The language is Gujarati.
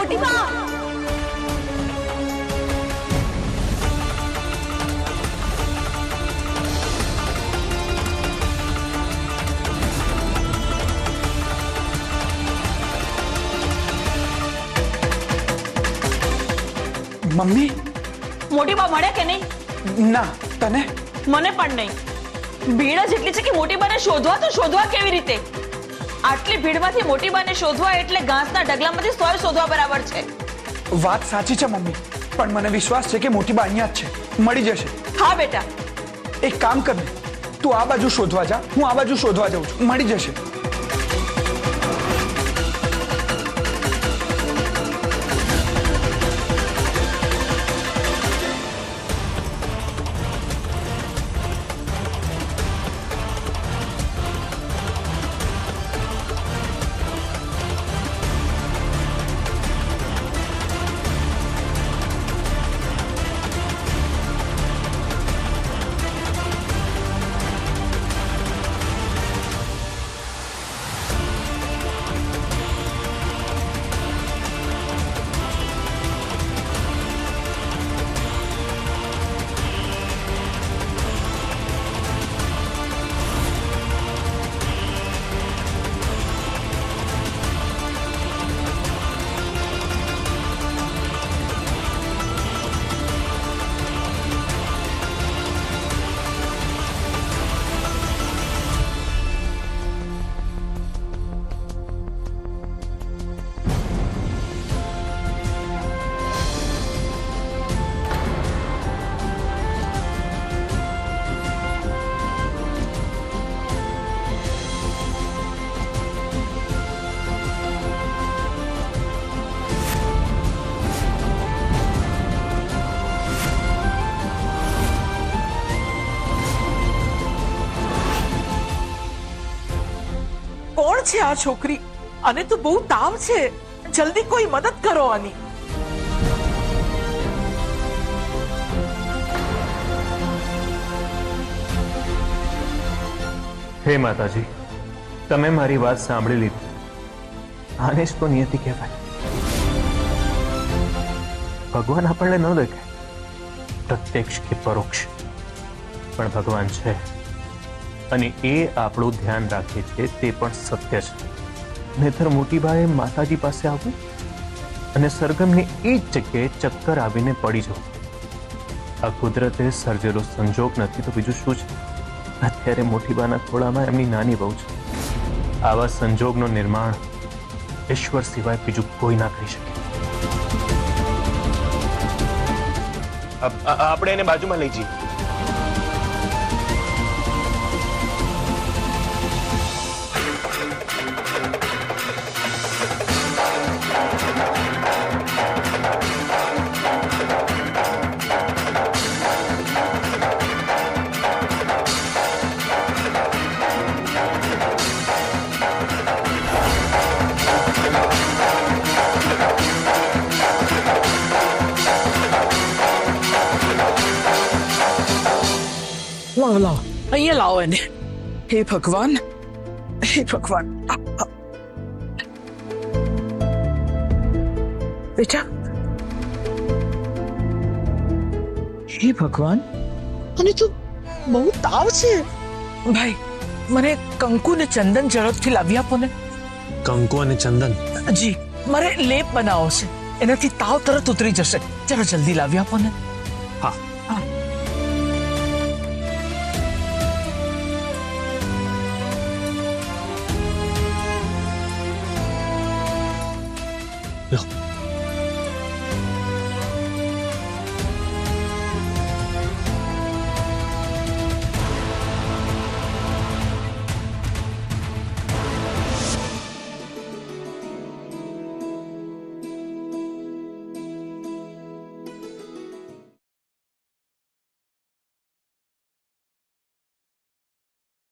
પ્રતિભા મમ્મી મોટી બા મળે કે નહીં? ના તને મને પણ નહીં. ભીડ જ એટલી છે કે મોટી બાને શોધવા તો શોધવા કેવી રીતે? આટલી ભીડમાંથી મોટી બાને શોધવા એટલે ઘાસના ઢગલામાંથી સોય શોધવા બરાબર છે. વાત સાચી છે મમ્મી, પણ મને વિશ્વાસ છે કે મોટી બા અહીંયા જ છે, મળી જશે. હા બેટા, એક કામ કર ને, તું આ બાજુ શોધવા જા, હું આ બાજુ શોધવા જાઉં છું, મળી જશે. કોણ છે આ છોકરી? અને તો બહુ તાવ છે, જલ્દી કોઈ મદદ કરો આની. હે માતાજી, તમે મારી વાત સાંભળી લીધી. આને જ તો નિયતિ કહેવાય. ભગવાન આપણને ન દેખાય, પ્રત્યક્ષ કે પરોક્ષ, પણ ભગવાન છે અને એ આપણું ધ્યાન રાખે છે, તે પણ સત્ય છે. નહીતર મોટીબાએ માતાજી પાસે આવવું અને સરગમને એ જ જગ્યાએ ચક્કર આવીને પડી જવું. આ કુદરતે સર્જેલો સંજોગ નથી તો બીજું શું છે? અત્યારે મોટીબાના ખોળામાં એમની નાની બહુ છે. આવા સંજોગનું નિર્માણ ઈશ્વર સિવાય બીજું કોઈ ના કરી શકે. આપણે એને બાજુમાં લઈ જઈએ. લાવો લાવો, અહીંયા લાવો એને. હે ભગવાન, હે ભગવાન. બેટા, હે ભગવાન, અને તો બહુ તાવ છે. ભાઈ, મને કંકુ ને ચંદન ઝડપથી લાવી આપો ને. કંકુ અને ચંદન? જી, મારે લેપ બનાવો છે, એનાથી તાવ તરત ઉતરી જશે. જરા જલ્દી લાવી આપો ને. હા. હા. લો.